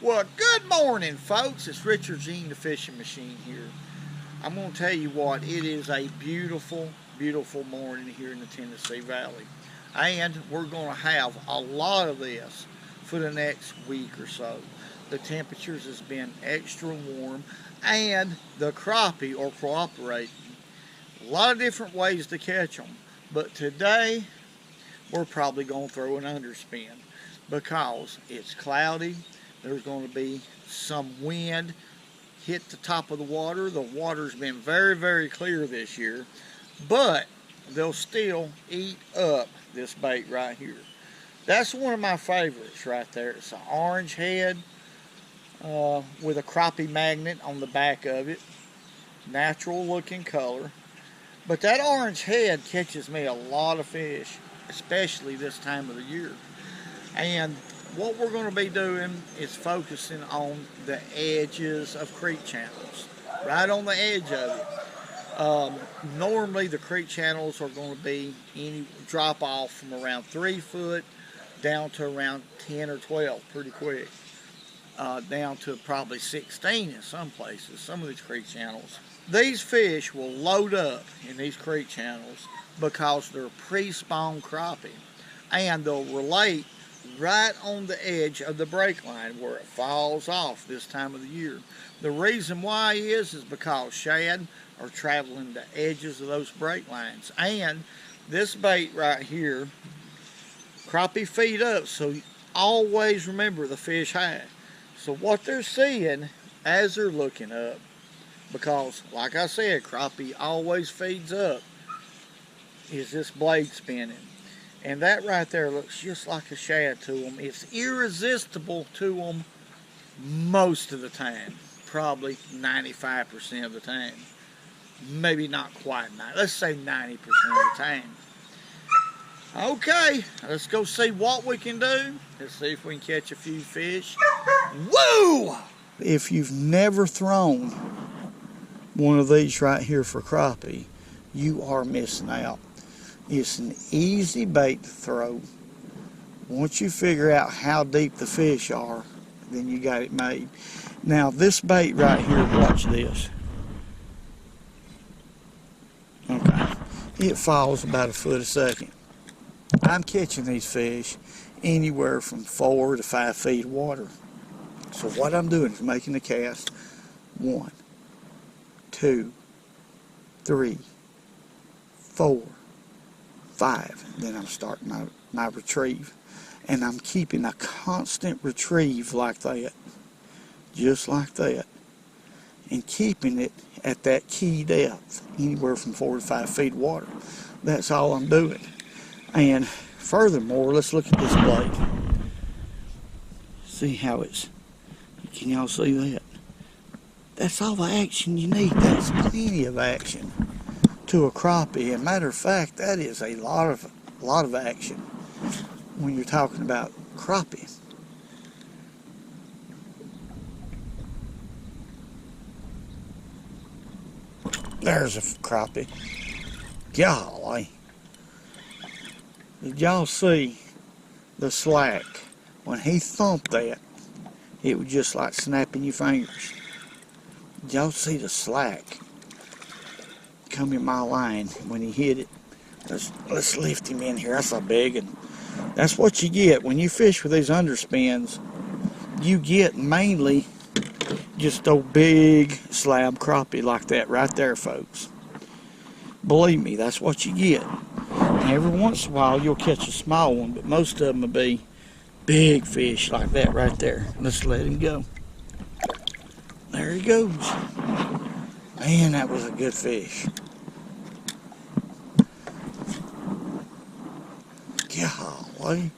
Well, good morning, folks. It's Richard the Fishing Machine here. I'm going to tell you what, it is a beautiful, beautiful morning here in the Tennessee Valley. And we're going to have a lot of this for the next week or so. The temperatures has been extra warm and the crappie are cooperating. A lot of different ways to catch them. But today, we're probably going to throw an underspin because it's cloudy. There's going to be some wind hit the top of the water. The water's been very, very clear this year, but they'll still eat up this bait right here. That's one of my favorites right there. It's an orange head with a crappie magnet on the back of it. Natural looking color. But that orange head catches me a lot of fish, especially this time of the year. And what we're going to be doing is focusing on the edges of creek channels, right on the edge of it. Normally the creek channels are going to be any drop off from around 3 foot down to around 10 or 12 pretty quick, down to probably 16 in some places, some of these creek channels. These fish will load up in these creek channels because they're pre-spawn crappie, and they'll relate right on the edge of the break line where it falls off this time of the year. The reason why is because shad are traveling the edges of those break lines. And this bait right here, crappie feed up, so always remember the fish high. So what they're seeing as they're looking up, because like I said, crappie always feeds up, is this blade spinning. And that right there looks just like a shad to them. It's irresistible to them most of the time. Probably 95% of the time. Maybe not quite 90. Let's say 90% of the time. Okay, let's go see what we can do. Let's see if we can catch a few fish. Woo! If you've never thrown one of these right here for crappie, you are missing out. It's an easy bait to throw. Once you figure out how deep the fish are, then you got it made. Now this bait right here, watch this. Okay, it falls about a foot a second. I'm catching these fish anywhere from 4 to 5 feet of water. So what I'm doing is making the cast 1, 2, 3, 4, 5. Then I'm starting my retrieve, and I'm keeping a constant retrieve like that, just like that, and keeping it at that key depth, anywhere from 4 to 5 feet of water. That's all I'm doing. And furthermore, let's look at this blade. See how it's, can y'all see that? That's all the action you need. That's plenty of action to a crappie. And matter of fact, that is a lot of action when you're talking about crappie. There's a crappie. Golly. Did y'all see the slack? When he thumped that, it was just like snapping your fingers. Did y'all see the slack come in my line when he hit it? Let's lift him in here. That's a big one. That's what you get when you fish with these underspins. You get mainly just a big slab crappie like that right there, folks. Believe me, that's what you get. And every once in a while you'll catch a small one, but most of them will be big fish like that right there. Let's let him go. There he goes. Man, that was a good fish. Golly,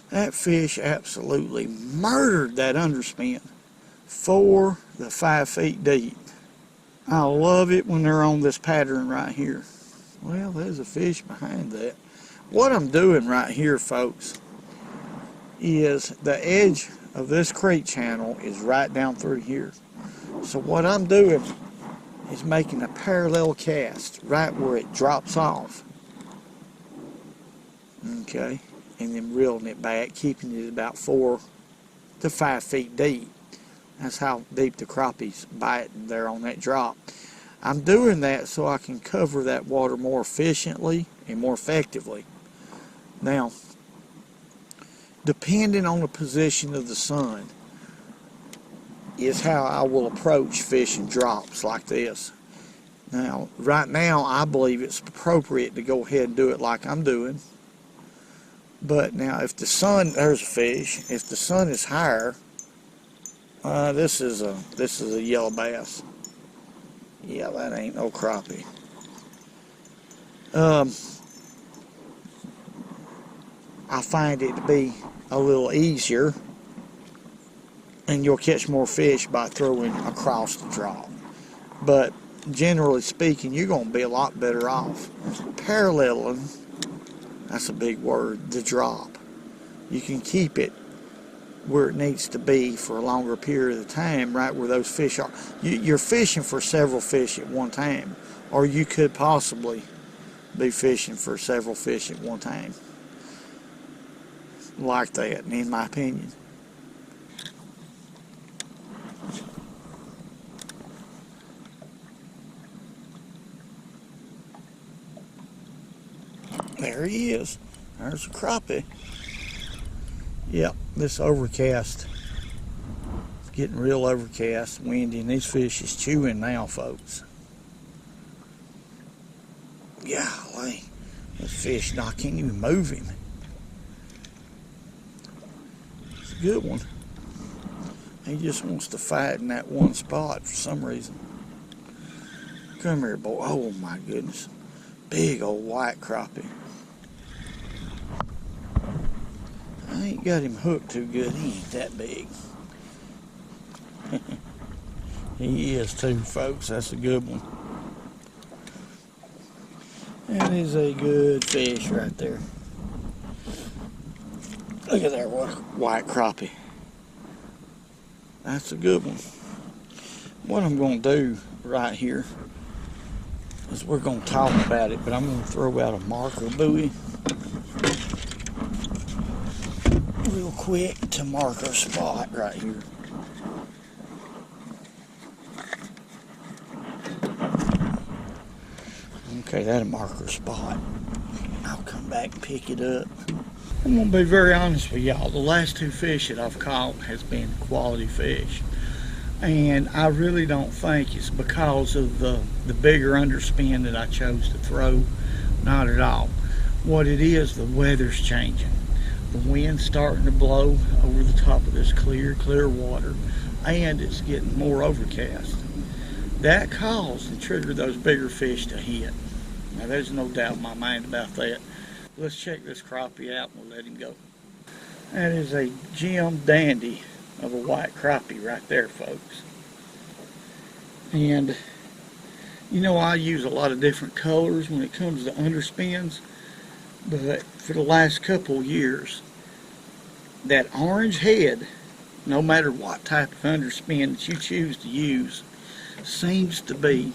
that fish absolutely murdered that underspin. 4 to 5 feet deep. I love it when they're on this pattern right here. Well, there's a fish behind that. What I'm doing right here, folks, is the edge of this creek channel is right down through here. So what I'm doing is making a parallel cast right where it drops off. Okay, and then reeling it back, keeping it about 4 to 5 feet deep. That's how deep the crappie's biting there on that drop. I'm doing that so I can cover that water more efficiently and more effectively. Now, depending on the position of the sun is how I will approach fishing drops like this. Now, right now, I believe it's appropriate to go ahead and do it like I'm doing. But now, if the sun, there's a fish. If the sun is higher, this is a yellow bass. Yeah, that ain't no crappie. I find it to be a little easier, and you'll catch more fish by throwing across the drop. But generally speaking, you're going to be a lot better off paralleling, that's a big word, the drop. You can keep it where it needs to be for a longer period of time, right where those fish are. You're fishing for several fish at one time, or you could possibly be fishing for several fish at one time. Like that, in my opinion. There he is. There's a crappie. Yep, this overcast. It's getting real overcast, windy, and these fish is chewing now, folks. Golly, this fish, I can't even move him. It's a good one. He just wants to fight in that one spot for some reason. Come here, boy. Oh my goodness. Big old white crappie. I ain't got him hooked too good. He ain't that big. He is too, folks. That's a good one. That is a good fish right there. Look at that white crappie. That's a good one. What I'm going to do right here is we're going to talk about it, but I'm going to throw out a marker buoy real quick to mark our spot right here. Okay, that'll mark our spot. I'll come back and pick it up. I'm going to be very honest with y'all. The last two fish that I've caught has been quality fish. And I really don't think it's because of the bigger underspin that I chose to throw. Not at all. What it is, the weather's changing. The wind's starting to blow over the top of this clear water, and it's getting more overcast. That caused and triggered those bigger fish to hit. Now, there's no doubt in my mind about that. Let's check this crappie out and we'll let him go. That is a gem dandy of a white crappie right there, folks. And you know, I use a lot of different colors when it comes to underspins, but for the last couple years, that orange head, no matter what type of underspin that you choose to use, seems to be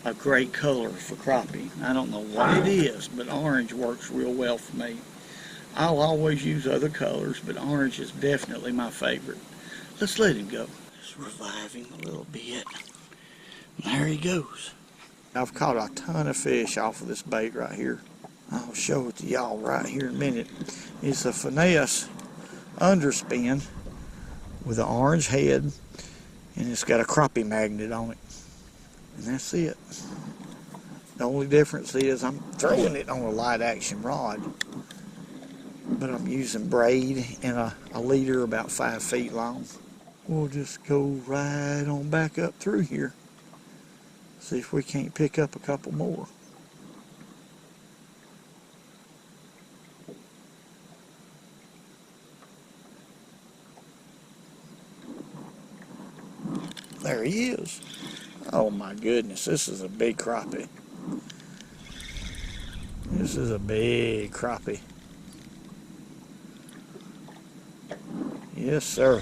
a great color for crappie. I don't know what it is, but orange works real well for me. I'll always use other colors, but orange is definitely my favorite. Let's let him go. Just revive him a little bit. There he goes. I've caught a ton of fish off of this bait right here. I'll show it to y'all right here in a minute. It's a finesse underspin with an orange head, and it's got a crappie magnet on it. And that's it. The only difference is I'm throwing it on a light action rod, but I'm using braid and a leader about 5 feet long. We'll just go right on back up through here. See if we can't pick up a couple more. There he is. Oh my goodness, this is a big crappie. This is a big crappie. Yes, sir.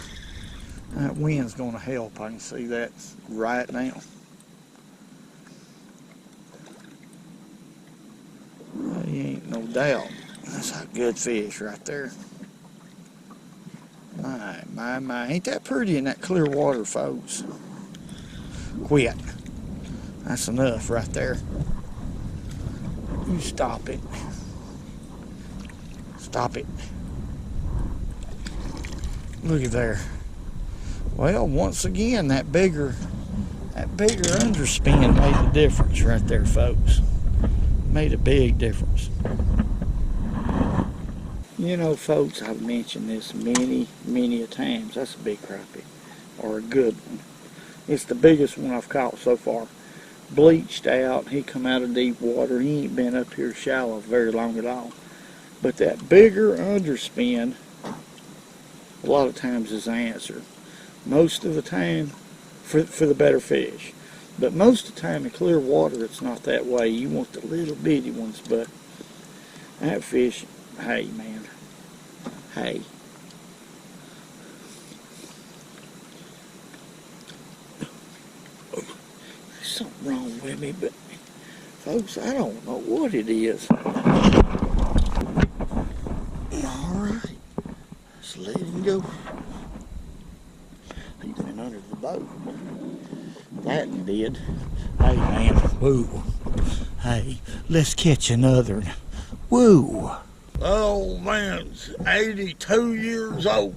That wind's going to help. I can see that right now. He ain't no doubt. That's a good fish right there. My My, ain't that pretty in that clear water, folks? Quit. That's enough right there. You stop it. Stop it. Look at there. Well, once again, that bigger underspin made a difference right there, folks. Made a big difference. You know, folks, I've mentioned this many a times. That's a big crappie, or a good one. It's the biggest one I've caught so far. Bleached out. He come out of deep water. He ain't been up here shallow very long at all. But that bigger underspin, a lot of times is the answer. Most of the time, for the better fish. But most of the time in clear water, it's not that way. You want the little bitty ones, but that fish, hey man, hey. There's something wrong with me, but folks, I don't know what it is. Alright, let's let him go. He's been under the boat. That did. Hey man, woo. Hey, let's catch another one. Woo. The old man's 82 years old,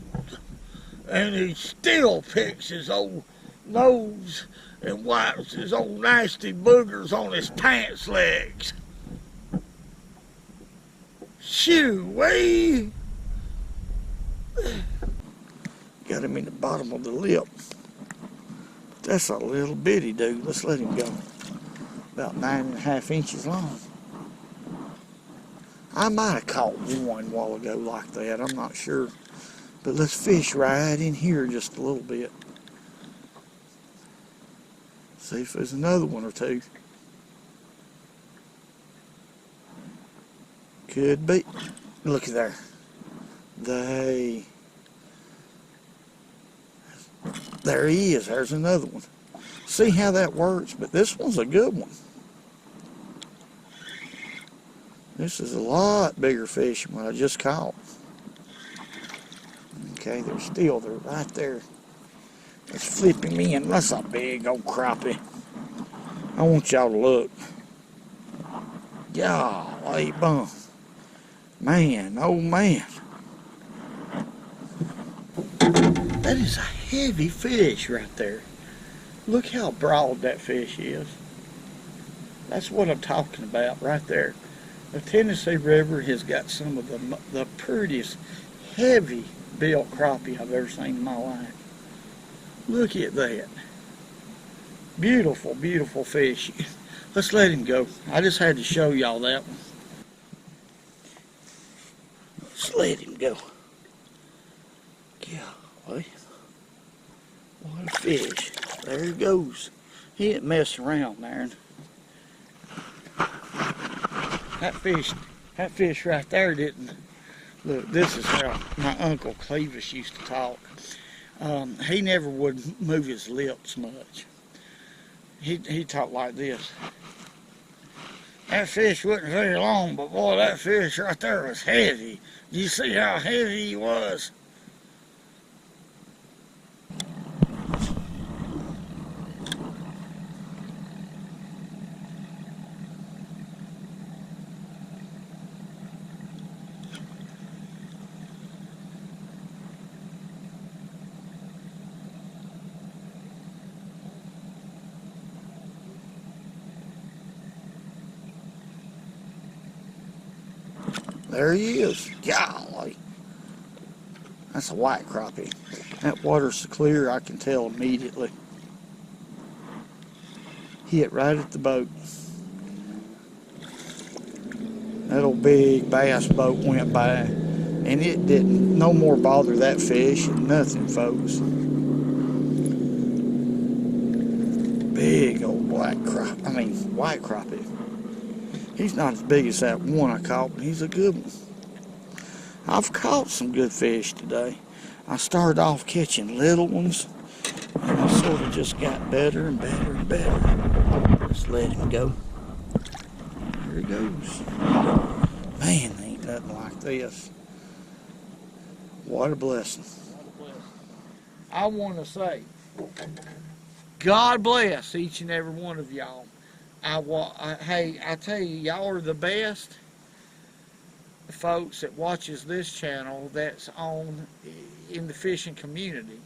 and he still picks his old nose and wipes his old nasty boogers on his pants legs. Shoo-wee! Got him in the bottom of the lip. But that's a little bitty dude. Let's let him go. About 9.5 inches long. I might have caught one a while ago like that. I'm not sure. But let's fish right in here just a little bit. See if there's another one or two. Could be. Look at there. There he is. There's another one. See how that works? But this one's a good one. This is a lot bigger fish than what I just caught. Okay, they're right there. Let's flip him in. That's a big old crappie. I want y'all to look. Golly bum. Man, oh man. That is a heavy fish right there. Look how broad that fish is. That's what I'm talking about right there. The Tennessee River has got some of the prettiest heavy built crappie I've ever seen in my life. Look at that. Beautiful, beautiful fish. Let's let him go. I just had to show y'all that one. Let's let him go. Golly. What a fish. There he goes. He ain't messing around there. That fish right there didn't. Look, this is how my Uncle Clevis used to talk. He never would move his lips much. He talked like this. That fish wasn't very long, but boy, that fish right there was heavy. Do you see how heavy he was? There he is. Golly. That's a white crappie. That water's so clear I can tell immediately. Hit right at the boat. That old big bass boat went by and it didn't no more bother that fish than nothing, folks. Big old white crappie. He's not as big as that one I caught, but he's a good one. I've caught some good fish today. I started off catching little ones, and I sort of just got better and better and better. Just let him go. There he goes. Man, ain't nothing like this. What a blessing. I want to say, God bless each and every one of y'all. Hey, I tell you, y'all are the best folks that watches this channel that's on in the fishing community.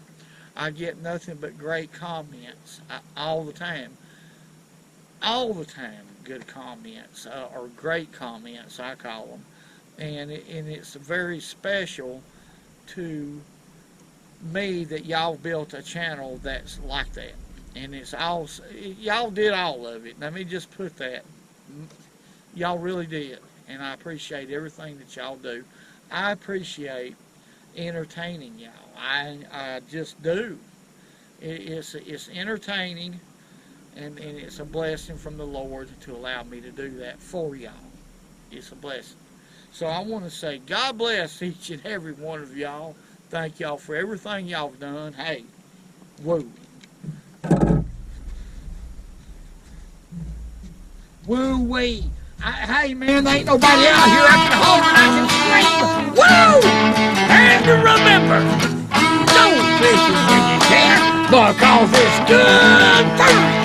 I get nothing but great comments all the time. All the time, good comments, or great comments, I call them. And it's very special to me that y'all built a channel that's like that. And it's all, y'all did all of it. Let me just put that. Y'all really did. And I appreciate everything that y'all do. I appreciate entertaining y'all. I just do. It's entertaining, and it's a blessing from the Lord to allow me to do that for y'all. It's a blessing. So I want to say, God bless each and every one of y'all. Thank y'all for everything y'all have done. Hey, woo. Woo-wee. Hey, man, there ain't nobody out here I can holler and I can scream. Woo! And remember, go fishing when you can, because it's good fun.